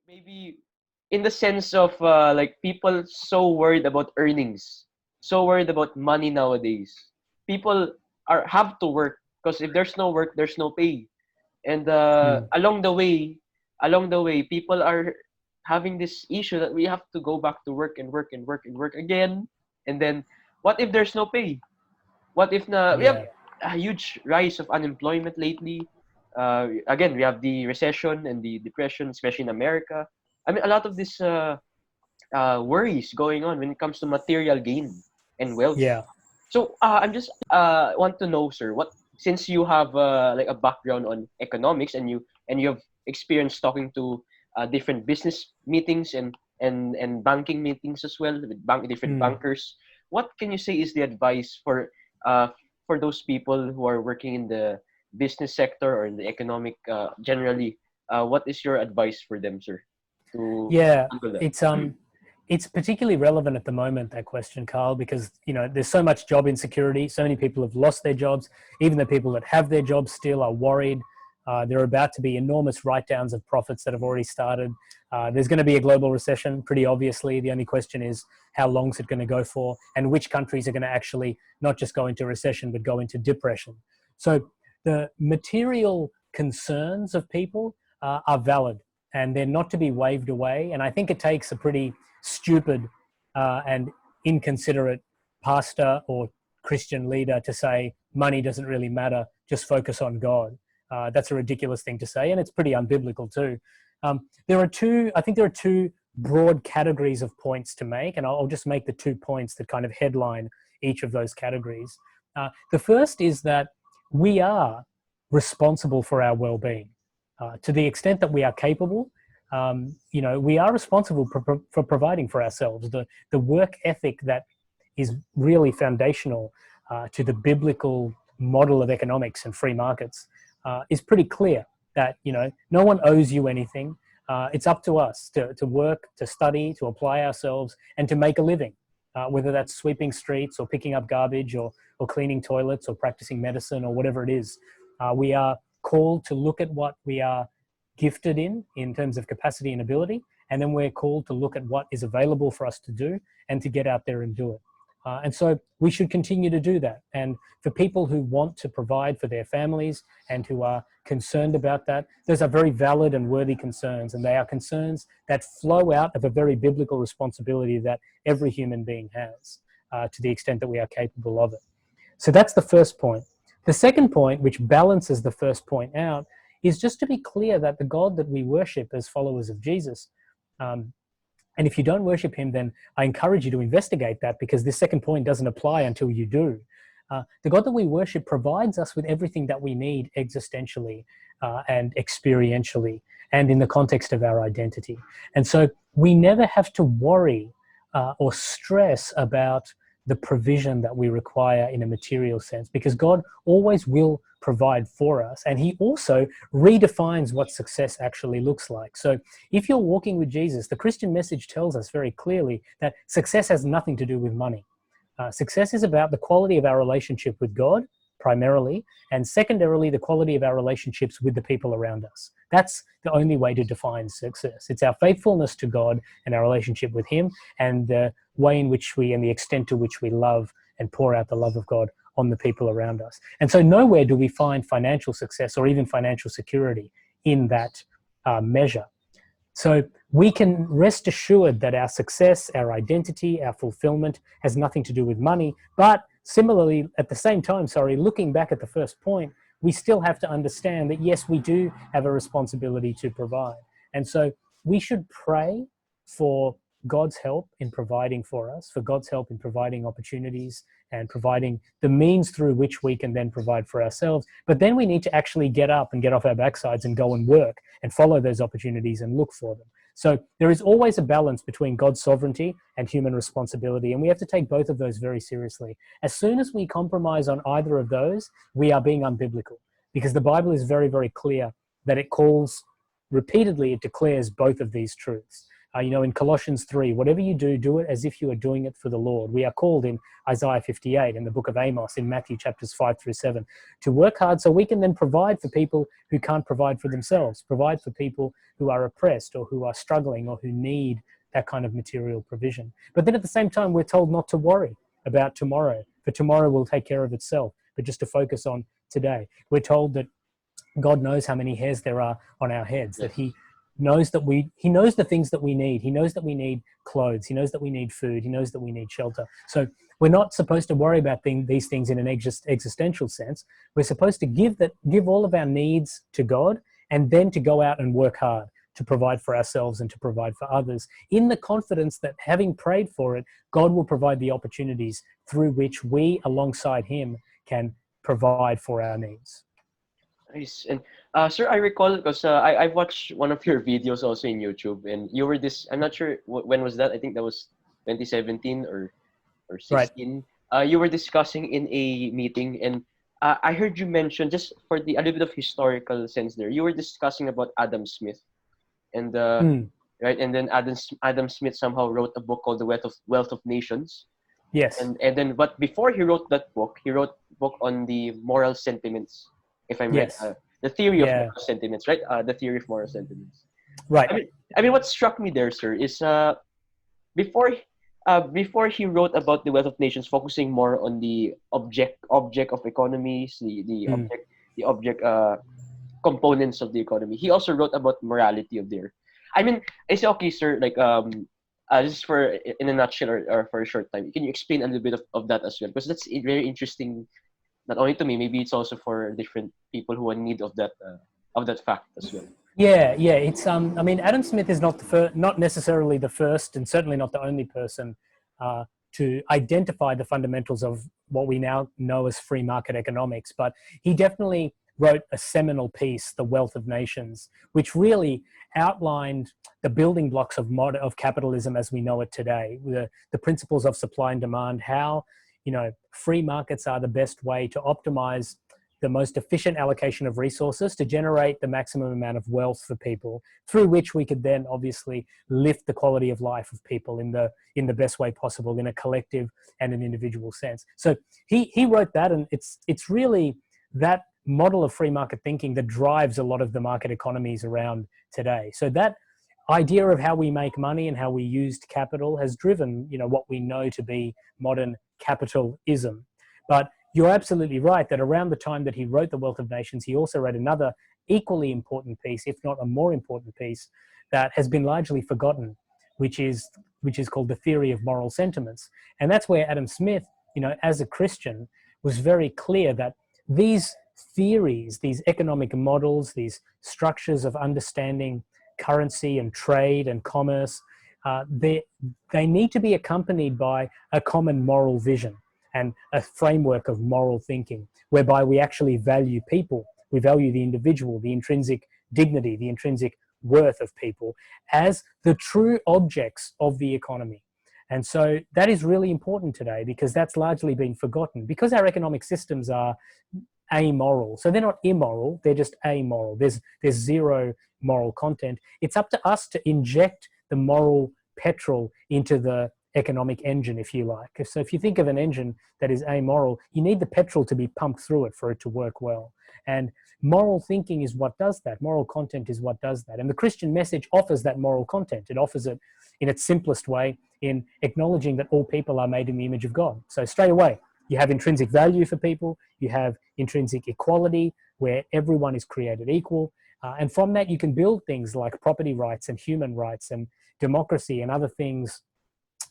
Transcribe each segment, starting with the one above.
maybe in the sense of like people so worried about earnings, so worried about money nowadays. People are have to work because if there's no work, there's no pay. And Mm. along the way, people are having this issue that we have to go back to work and work and work and work again. And then, what if there's no pay? What if we have Yeah. a huge rise of unemployment lately? Again, we have the recession and the depression, especially in America. I mean, a lot of this worries going on when it comes to material gain and wealth. Yeah. So I'm just want to know, sir, what since you have like a background on economics and you have experience talking to different business meetings and banking meetings as well with different Mm. bankers, what can you say is the advice for those people who are working in the business sector or in the economic generally? What is your advice for them, sir, to Yeah. handle that? It's particularly relevant at the moment, that question, Carl, because there's so much job insecurity. So many people have lost their jobs. Even the people that have their jobs still are worried. There are about to be enormous write-downs of profits that have already started. There's going to be a global recession, pretty obviously. The only question is how long is it going to go for, and which countries are going to actually not just go into recession, but go into depression. So the material concerns of people are valid, and they're not to be waved away. And I think it takes a pretty stupid and inconsiderate pastor or Christian leader to say money doesn't really matter, just focus on God. That's a ridiculous thing to say, and it's pretty unbiblical too. I think there are two broad categories of points to make, and I'll just make the 2 points that kind of headline each of those categories. The first is that we are responsible for our well-being. To the extent that we are capable, we are responsible for providing for ourselves. The work ethic that is really foundational to the biblical model of economics and free markets is pretty clear that no one owes you anything. It's up to us to work, to study, to apply ourselves, and to make a living, whether that's sweeping streets or picking up garbage or cleaning toilets or practicing medicine or whatever it is. We are called to look at what we are gifted in terms of capacity and ability, and then we're called to look at what is available for us to do and to get out there and do it. And so we should continue to do that. And for people who want to provide for their families and who are concerned about that, those are very valid and worthy concerns. And they are concerns that flow out of a very biblical responsibility that every human being has, to the extent that we are capable of it. So that's the first point. The second point, which balances the first point out, is just to be clear that the God that we worship as followers of Jesus, and if you don't worship him, then I encourage you to investigate that, because this second point doesn't apply until you do. The God that we worship provides us with everything that we need existentially and experientially and in the context of our identity. And so we never have to worry or stress about the provision that we require in a material sense, because God always will provide for us. And he also redefines what success actually looks like. So if you're walking with Jesus, the Christian message tells us very clearly that success has nothing to do with money. Success is about the quality of our relationship with God, primarily, and secondarily, the quality of our relationships with the people around us. That's the only way to define success. It's our faithfulness to God and our relationship with him, and the way in which and the extent to which we love and pour out the love of God on the people around us. And so nowhere do we find financial success or even financial security in that measure. So we can rest assured that our success, our identity, our fulfillment has nothing to do with money. But similarly, at the same time, looking back at the first point, we still have to understand that, yes, we do have a responsibility to provide. And so we should pray for God's help in providing for us, for God's help in providing opportunities and providing the means through which we can then provide for ourselves. But then we need to actually get up and get off our backsides and go and work and follow those opportunities and look for them. So there is always a balance between God's sovereignty and human responsibility, and we have to take both of those very seriously. As soon as we compromise on either of those, we are being unbiblical, because the Bible is very, very clear that it calls, repeatedly, it declares both of these truths. In Colossians 3, whatever you do, do it as if you are doing it for the Lord. We are called in Isaiah 58, in the book of Amos, in Matthew chapters 5 through 7, to work hard so we can then provide for people who can't provide for themselves, provide for people who are oppressed or who are struggling or who need that kind of material provision. But then at the same time, we're told not to worry about tomorrow, for tomorrow will take care of itself, but just to focus on today. We're told that God knows how many hairs there are on our heads, that he knows he knows the things that we need. He knows that we need clothes. He knows that we need food. He knows that we need shelter. So we're not supposed to worry about these things in an existential sense. We're supposed to give all of our needs to God, and then to go out and work hard to provide for ourselves and to provide for others, in the confidence that, having prayed for it, God will provide the opportunities through which we, alongside him, can provide for our needs. Nice. And sir, I recall because I watched one of your videos also in YouTube, and you were this. I'm not sure when was that. I think that was 2017 or 16. Right. You were discussing in a meeting, and I heard you mention, just for a little bit of historical sense there. You were discussing about Adam Smith, and right, and then Adam Smith somehow wrote a book called The Wealth of Nations. Yes. And then, but before he wrote that book, he wrote a book on the moral sentiments. If I'm right, the theory of moral sentiments, right? The theory of moral sentiments. Right. I mean, what struck me there, sir, is before he wrote about the Wealth of Nations, focusing more on the object of economies, the object components of the economy. He also wrote about morality of there. I mean, I say, okay, sir, like just for in a nutshell or for a short time, can you explain a little bit of that as well? Because that's very interesting. Not only to me, maybe it's also for different people who are in need of that fact as well. Yeah. It's I mean, Adam Smith is not necessarily the first, and certainly not the only person to identify the fundamentals of what we now know as free market economics. But he definitely wrote a seminal piece, The Wealth of Nations, which really outlined the building blocks of capitalism as we know it today, the principles of supply and demand, how free markets are the best way to optimize the most efficient allocation of resources to generate the maximum amount of wealth for people, through which we could then obviously lift the quality of life of people in the best way possible, in a collective and an individual sense. So he wrote that, and it's really that model of free market thinking that drives a lot of the market economies around today. So that idea of how we make money and how we used capital has driven, what we know to be modern capitalism. But you're absolutely right that around the time that he wrote The Wealth of Nations, he also wrote another equally important piece, if not a more important piece, that has been largely forgotten, which is called The Theory of Moral Sentiments. And that's where Adam Smith, as a Christian, was very clear that these theories, these economic models, these structures of understanding currency and trade and commerce, they need to be accompanied by a common moral vision and a framework of moral thinking, whereby we actually value people, we value the individual, the intrinsic dignity, the intrinsic worth of people as the true objects of the economy. And so that is really important today, because that's largely been forgotten, because our economic systems are amoral. So they're not immoral, they're just amoral. There's zero moral content. It's up to us to inject the moral petrol into the economic engine, if you like. So if you think of an engine that is amoral, you need the petrol to be pumped through it for it to work well. And moral thinking is what does that. Moral content is what does that. And the Christian message offers that moral content. It offers it in its simplest way, in acknowledging that all people are made in the image of God. So straight away, you have intrinsic value for people, you have intrinsic equality, where everyone is created equal. And from that, you can build things like property rights and human rights and democracy and other things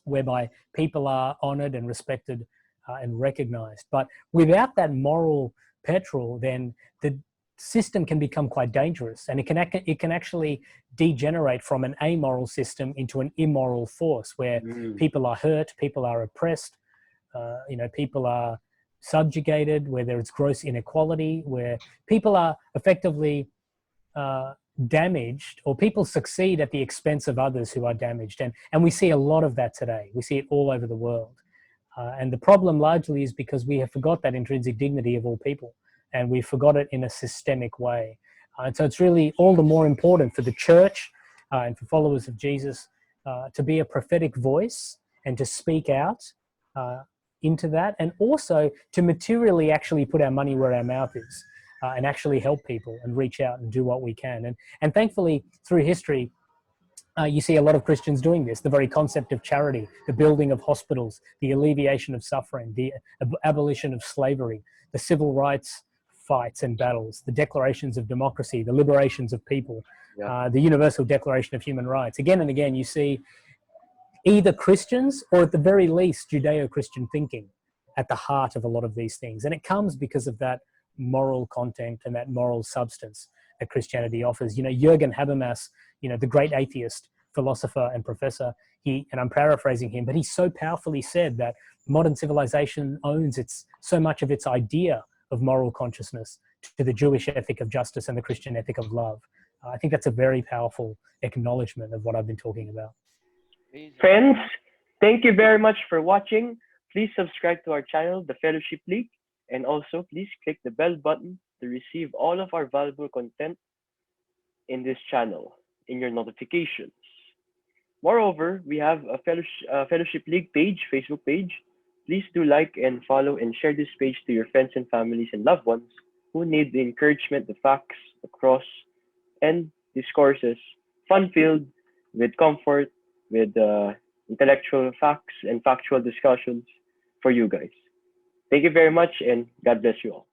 whereby people are honored and respected and recognized. But without that moral petrol, then the system can become quite dangerous, and it can actually degenerate from an amoral system into an immoral force, where people are hurt, people are oppressed, people are subjugated, where there is gross inequality, where people are effectively damaged, or people succeed at the expense of others who are damaged. And we see a lot of that today. We see it all over the world. And the problem largely is because we have forgot that intrinsic dignity of all people, and we forgot it in a systemic way. And so it's really all the more important for the church and for followers of Jesus to be a prophetic voice and to speak out into that, and also to materially actually put our money where our mouth is and actually help people and reach out and do what we can. And thankfully, through history, you see a lot of Christians doing this. The very concept of charity, the building of hospitals, the alleviation of suffering, the abolition of slavery, the civil rights fights and battles, the declarations of democracy, the liberations of people, the Universal Declaration of Human Rights. Again and again, you see either Christians or at the very least Judeo-Christian thinking at the heart of a lot of these things. And it comes because of that moral content and that moral substance that Christianity offers. You know, Jürgen Habermas, you know, the great atheist, philosopher and professor, and I'm paraphrasing him, but he so powerfully said that modern civilization owns so much of its idea of moral consciousness to the Jewish ethic of justice and the Christian ethic of love. I think that's a very powerful acknowledgement of what I've been talking about. Friends, thank you very much for watching. Please subscribe to our channel, The Fellowship League, and also please click the bell button to receive all of our valuable content in this channel in your notifications. Moreover, we have a Fellowship League page, Facebook page. Please do like and follow and share this page to your friends and families and loved ones who need the encouragement, the facts, the cross, and discourses, fun-filled, with comfort, with intellectual facts and factual discussions for you guys. Thank you very much, and God bless you all.